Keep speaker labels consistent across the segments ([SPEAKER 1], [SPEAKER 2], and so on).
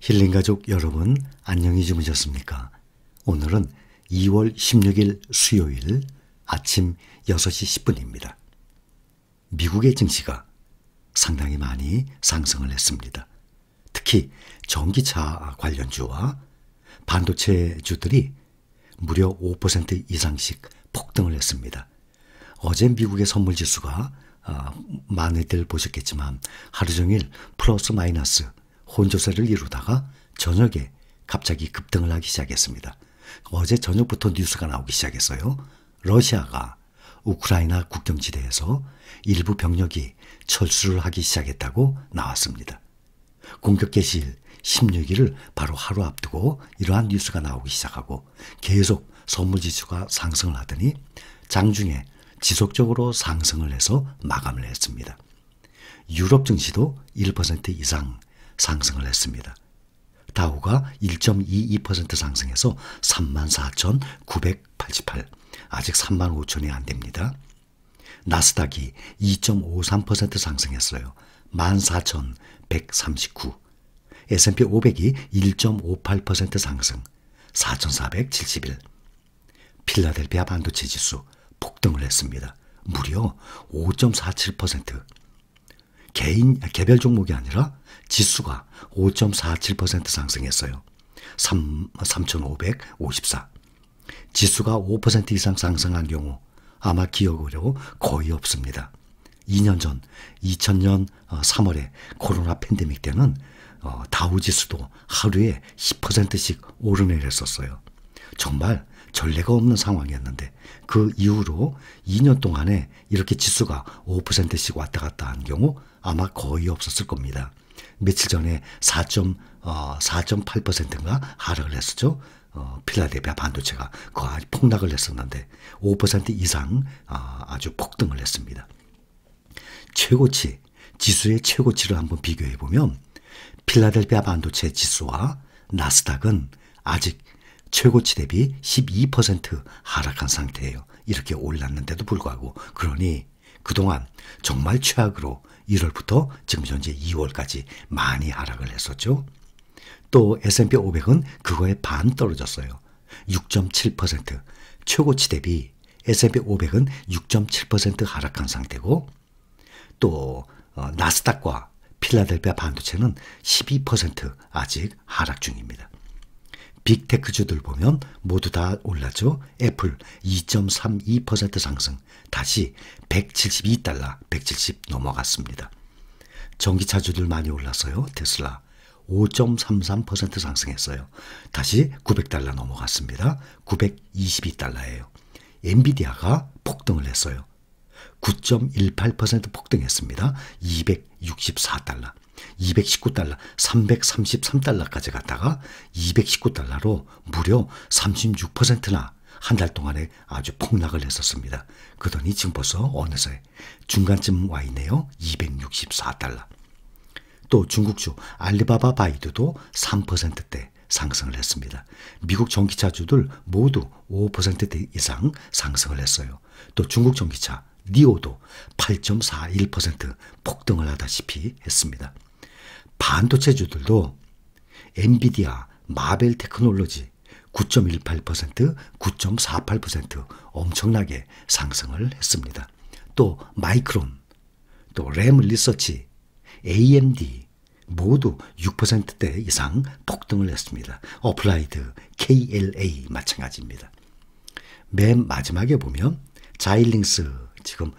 [SPEAKER 1] 힐링가족 여러분, 안녕히 주무셨습니까? 오늘은 2월 16일 수요일 아침 6시 10분입니다. 미국의 증시가 상당히 많이 상승을 했습니다. 특히 전기차 관련주와 반도체주들이 무려 5% 이상씩 폭등을 했습니다. 어제 미국의 선물지수가 많이들 보셨겠지만 하루 종일 플러스 마이너스 혼조세를 이루다가 저녁에 갑자기 급등을 하기 시작했습니다. 어제 저녁부터 뉴스가 나오기 시작했어요. 러시아가 우크라이나 국경지대에서 일부 병력이 철수를 하기 시작했다고 나왔습니다. 공격 개시일 16일을 바로 하루 앞두고 이러한 뉴스가 나오기 시작하고 계속 선물지수가 상승을 하더니 장중에 지속적으로 상승을 해서 마감을 했습니다. 유럽 증시도 1% 이상 상승을 했습니다. 다우가 1.22% 상승해서 34,988, 아직 35,000이 안 됩니다. 나스닥이 2.53% 상승했어요. 14,139. S&P 500이 1.58% 상승, 4,471. 필라델피아 반도체 지수 폭등을 했습니다. 무려 5.47%. 개별 종목이 아니라 지수가 5.47% 상승했어요. 3,554. 지수가 5% 이상 상승한 경우 아마 기억으로 거의 없습니다. 2년 전 2000년 3월에 코로나 팬데믹 때는 다우지수도 하루에 10%씩 오르내렸었어요. 정말 전례가 없는 상황이었는데 그 이후로 2년 동안에 이렇게 지수가 5%씩 왔다 갔다 한 경우 아마 거의 없었을 겁니다. 며칠 전에 4.8%인가 하락을 했었죠. 필라델피아 반도체가 거의 폭락을 했었는데 5% 이상 아주 폭등을 했습니다. 최고치, 지수의 최고치를 한번 비교해 보면 필라델피아 반도체 지수와 나스닥은 아직 최고치 대비 12% 하락한 상태예요. 이렇게 올랐는데도 불구하고. 그러니 그동안 정말 최악으로 1월부터 지금 현재 2월까지 많이 하락을 했었죠. 또 S&P 500은 그거에 반 떨어졌어요. 6.7%. 최고치 대비 S&P 500은 6.7% 하락한 상태고 또 나스닥과 필라델피아 반도체는 12% 아직 하락 중입니다. 빅테크주들 보면 모두 다 올랐죠. 애플 2.32% 상승, 다시 172달러, 170 넘어갔습니다. 전기차주들 많이 올랐어요. 테슬라 5.33% 상승했어요. 다시 900달러 넘어갔습니다. 922달러예요. 엔비디아가 폭등을 했어요. 9.18% 폭등했습니다. 264달러. 219달러, 333달러까지 갔다가 219달러로 무려 36%나 한 달 동안에 아주 폭락을 했었습니다. 그러더니 지금 벌써 어느새 중간쯤 와 있네요. 264달러. 또 중국주 알리바바 바이두도 3%대 상승을 했습니다. 미국 전기차주들 모두 5% 이상 상승을 했어요. 또 중국 전기차 니오도 8.41% 폭등을 하다시피 했습니다. 반도체주들도 엔비디아, 마벨 테크놀로지 9.18%, 9.48% 엄청나게 상승을 했습니다. 또 마이크론, 또 램 리서치, AMD 모두 6%대 이상 폭등을 했습니다. 어플라이드, KLA 마찬가지입니다. 맨 마지막에 보면 자일링스 지금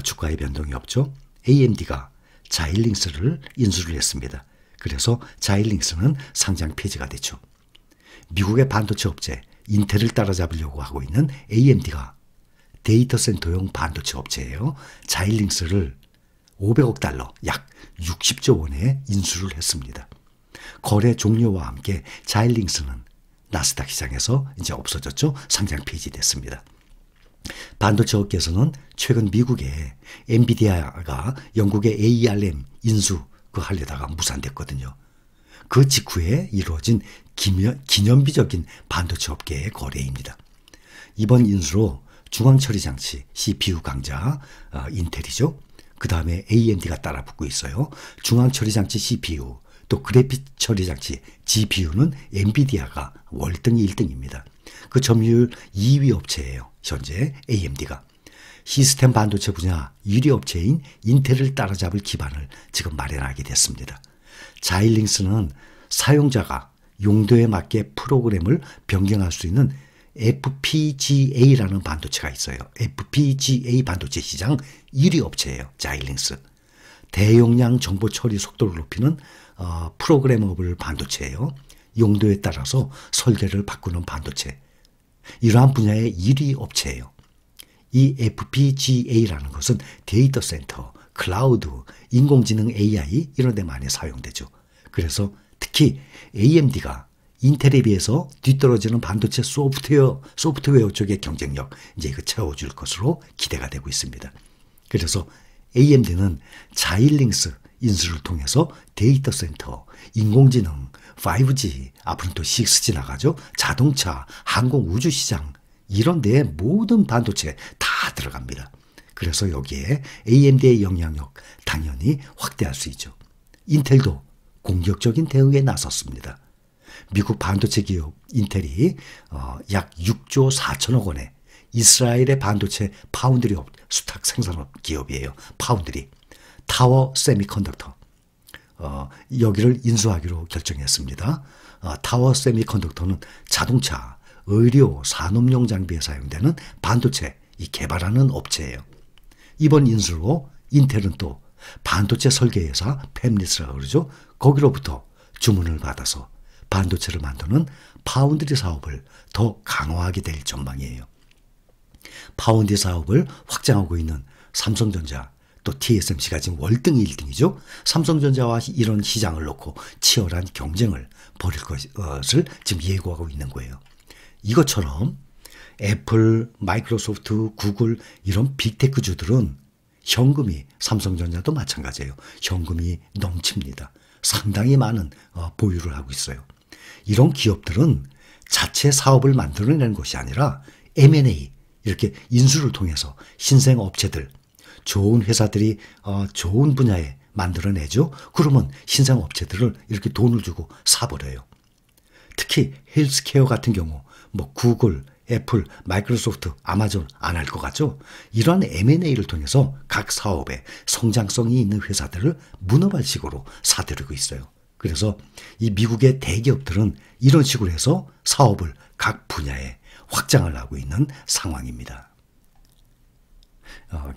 [SPEAKER 1] 주가의 변동이 없죠. AMD가 자일링스를 인수를 했습니다. 그래서 자일링스는 상장 폐지가 됐죠. 미국의 반도체 업체 인텔을 따라잡으려고 하고 있는 AMD가 데이터 센터용 반도체 업체예요. 자일링스를 500억 달러, 약 60조 원에 인수를 했습니다. 거래 종료와 함께 자일링스는 나스닥 시장에서 이제 없어졌죠. 상장 폐지됐습니다. 반도체 업계에서는 최근 미국의 엔비디아가 영국의 ARM 인수 하려다가 무산됐거든요. 그 직후에 이루어진 기념비적인 반도체 업계의 거래입니다. 이번 인수로 중앙처리장치 CPU 강자 인텔이죠. 그 다음에 AMD가 따라붙고 있어요. 중앙처리장치 CPU 또 그래픽 처리 장치 GPU는 엔비디아가 월등히 1등입니다. 그 점유율 2위 업체예요. 현재 AMD가. 시스템 반도체 분야 1위 업체인 인텔을 따라잡을 기반을 지금 마련하게 됐습니다. 자일링스는 사용자가 용도에 맞게 프로그램을 변경할 수 있는 FPGA라는 반도체가 있어요. FPGA 반도체 시장 1위 업체예요. 자일링스. 대용량 정보 처리 속도를 높이는 프로그래머블 반도체예요. 용도에 따라서 설계를 바꾸는 반도체. 이러한 분야의 1위 업체예요. 이 FPGA라는 것은 데이터 센터, 클라우드, 인공지능 AI 이런 데 많이 사용되죠. 그래서 특히 AMD가 인텔에 비해서 뒤떨어지는 반도체 소프트웨어 쪽의 경쟁력 이제 이거 채워줄 것으로 기대가 되고 있습니다. 그래서 AMD는 자일링스 인수를 통해서 데이터 센터, 인공지능, 5G, 앞으로는 또 6G 나가죠. 자동차, 항공 우주 시장 이런 데에 모든 반도체 다 들어갑니다. 그래서 여기에 AMD의 영향력 당연히 확대할 수 있죠. 인텔도 공격적인 대응에 나섰습니다. 미국 반도체 기업 인텔이 약 6조 4천억 원에 이스라엘의 반도체 파운드리 수탁 생산업 기업이에요. 파운드리. 타워 세미컨덕터. 여기를 인수하기로 결정했습니다. 타워 세미컨덕터는 자동차, 의료, 산업용 장비에 사용되는 반도체 개발하는 업체예요. 이번 인수로 인텔은 또 반도체 설계회사 팹리스라고 그러죠. 거기로부터 주문을 받아서 반도체를 만드는 파운드리 사업을 더 강화하게 될 전망이에요. 파운드리 사업을 확장하고 있는 삼성전자 또 TSMC가 지금 월등히 1등이죠. 삼성전자와 이런 시장을 놓고 치열한 경쟁을 벌일 것을 지금 예고하고 있는 거예요. 이것처럼 애플, 마이크로소프트, 구글 이런 빅테크주들은 현금이 삼성전자도 마찬가지예요. 현금이 넘칩니다. 상당히 많은 보유를 하고 있어요. 이런 기업들은 자체 사업을 만들어내는 것이 아니라 M&A 이렇게 인수를 통해서 신생 업체들 좋은 회사들이 좋은 분야에 만들어내죠. 그러면 신생 업체들을 이렇게 돈을 주고 사버려요. 특히 헬스케어 같은 경우 뭐 구글, 애플, 마이크로소프트, 아마존 안 할 것 같죠? 이러한 M&A를 통해서 각 사업에 성장성이 있는 회사들을 문어발식으로 사들이고 있어요. 그래서 이 미국의 대기업들은 이런 식으로 해서 사업을 각 분야에 확장을 하고 있는 상황입니다.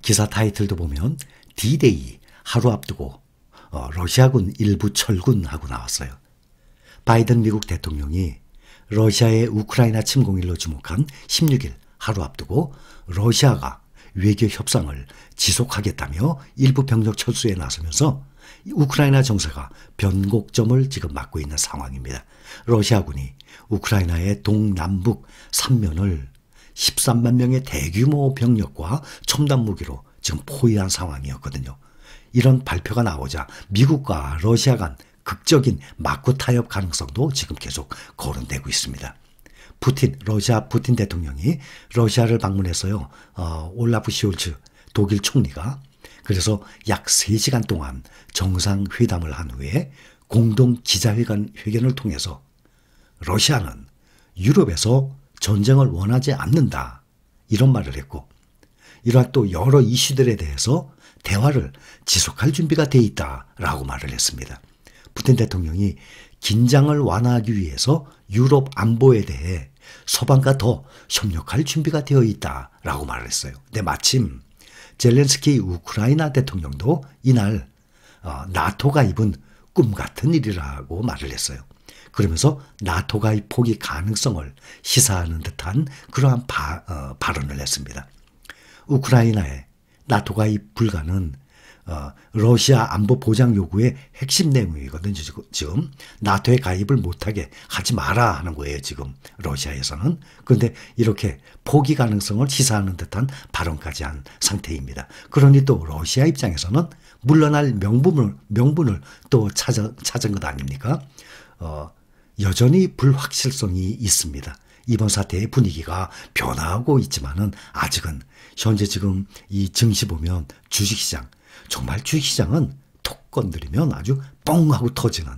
[SPEAKER 1] 기사 타이틀도 보면 D-Day 하루 앞두고 러시아군 일부 철군하고 나왔어요. 바이든 미국 대통령이 러시아의 우크라이나 침공일로 주목한 16일 하루 앞두고 러시아가 외교 협상을 지속하겠다며 일부 병력 철수에 나서면서 우크라이나 정세가 변곡점을 지금 맞고 있는 상황입니다. 러시아군이 우크라이나의 동남북 3면을 13만 명의 대규모 병력과 첨단 무기로 지금 포위한 상황이었거든요. 이런 발표가 나오자 미국과 러시아 간 극적인 맞고 타협 가능성도 지금 계속 거론되고 있습니다. 러시아 푸틴 대통령이 러시아를 방문해서요. 올라프 시올츠 독일 총리가 그래서 약 3시간 동안 정상회담을 한 후에 공동 기자회견을 통해서 러시아는 유럽에서 전쟁을 원하지 않는다 이런 말을 했고 이러한 또 여러 이슈들에 대해서 대화를 지속할 준비가 돼 있다라고 말을 했습니다. 푸틴 대통령이 긴장을 완화하기 위해서 유럽 안보에 대해 서방과 더 협력할 준비가 되어 있다라고 말을 했어요. 근데 마침 젤렌스키 우크라이나 대통령도 이날 나토 가입은 꿈 같은 일이라고 말을 했어요. 그러면서 나토 가입 포기 가능성을 시사하는 듯한 그러한 발언을 했습니다. 우크라이나의 나토 가입 불가는 러시아 안보 보장 요구의 핵심 내용이거든요. 지금 나토에 가입을 못하게 하지 마라 하는 거예요. 지금 러시아에서는. 그런데 이렇게 포기 가능성을 시사하는 듯한 발언까지 한 상태입니다. 그러니 또 러시아 입장에서는 물러날 명분을 또 찾은 것 아닙니까? 여전히 불확실성이 있습니다. 이번 사태의 분위기가 변화하고 있지만은 아직은 현재 지금 이 증시 보면 주식시장 정말 주식시장은 톡 건드리면 아주 뻥 하고 터지는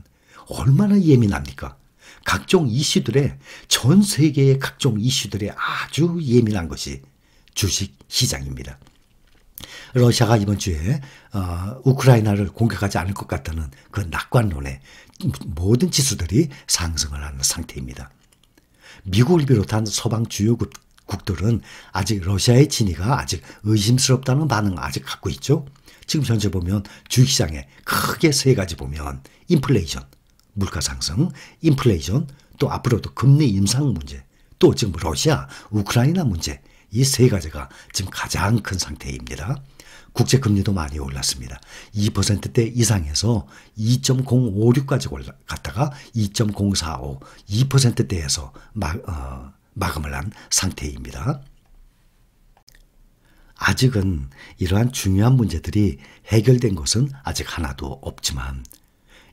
[SPEAKER 1] 얼마나 예민합니까? 각종 이슈들에, 전 세계의 각종 이슈들에 아주 예민한 것이 주식 시장입니다. 러시아가 이번 주에 우크라이나를 공격하지 않을 것 같다는 그 낙관론에 모든 지수들이 상승을 하는 상태입니다. 미국을 비롯한 서방 주요 국들은 아직 러시아의 진위가 아직 의심스럽다는 반응을 아직 갖고 있죠. 지금 현재 보면 주식시장에 크게 세 가지 보면 인플레이션, 물가 상승, 인플레이션, 또 앞으로도 금리 인상 문제, 또 지금 러시아, 우크라이나 문제, 이 세 가지가 지금 가장 큰 상태입니다. 국제금리도 많이 올랐습니다. 2%대 이상에서 2.056까지 올라갔다가 2.045, 2%대에서 마감을 한 상태입니다. 아직은 이러한 중요한 문제들이 해결된 것은 아직 하나도 없지만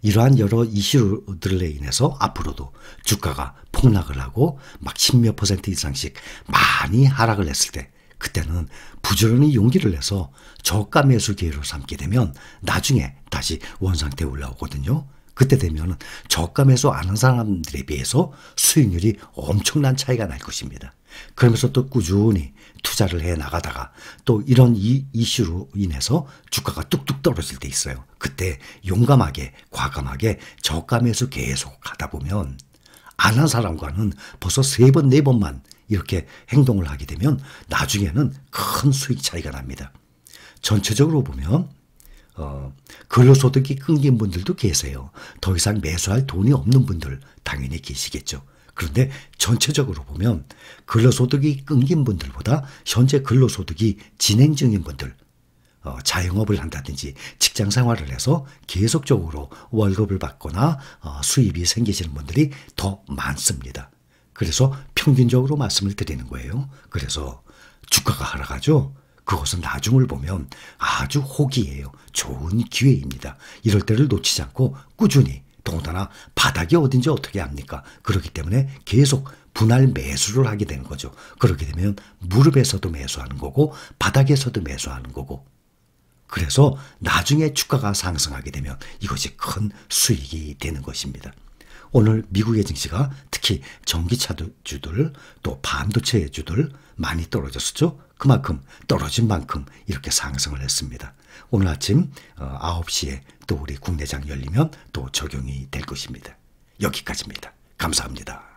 [SPEAKER 1] 이러한 여러 이슈들에 인해서 앞으로도 주가가 폭락을 하고 막 10몇 % 이상씩 많이 하락을 했을 때 그때는 부지런히 용기를 내서 저가 매수 기회로 삼게 되면 나중에 다시 원상태에 올라오거든요. 그때 되면 저가 매수 안 한 사람들에 비해서 수익률이 엄청난 차이가 날 것입니다. 그러면서 또 꾸준히 투자를 해 나가다가 또 이런 이슈로 인해서 주가가 뚝뚝 떨어질 때 있어요. 그때 용감하게 과감하게 저가 매수 계속 하다 보면 안 한 사람과는 벌써 3번, 4번만 이렇게 행동을 하게 되면 나중에는 큰 수익 차이가 납니다. 전체적으로 보면 근로소득이 끊긴 분들도 계세요. 더 이상 매수할 돈이 없는 분들 당연히 계시겠죠. 그런데 전체적으로 보면 근로소득이 끊긴 분들보다 현재 근로소득이 진행 중인 분들, 자영업을 한다든지 직장 생활을 해서 계속적으로 월급을 받거나 수입이 생기시는 분들이 더 많습니다. 그래서 평균적으로 말씀을 드리는 거예요. 그래서 주가가 하락하죠. 그것은 나중을 보면 아주 호기예요. 좋은 기회입니다. 이럴 때를 놓치지 않고 꾸준히, 더군다나 바닥이 어딘지 어떻게 압니까? 그렇기 때문에 계속 분할 매수를 하게 되는 거죠. 그렇게 되면 무릎에서도 매수하는 거고 바닥에서도 매수하는 거고, 그래서 나중에 주가가 상승하게 되면 이것이 큰 수익이 되는 것입니다. 오늘 미국의 증시가 특히 전기차주들 또 반도체주들 많이 떨어졌었죠. 그만큼 떨어진 만큼 이렇게 상승을 했습니다. 오늘 아침 9시에 또 우리 국내장 열리면 또 적용이 될 것입니다. 여기까지입니다. 감사합니다.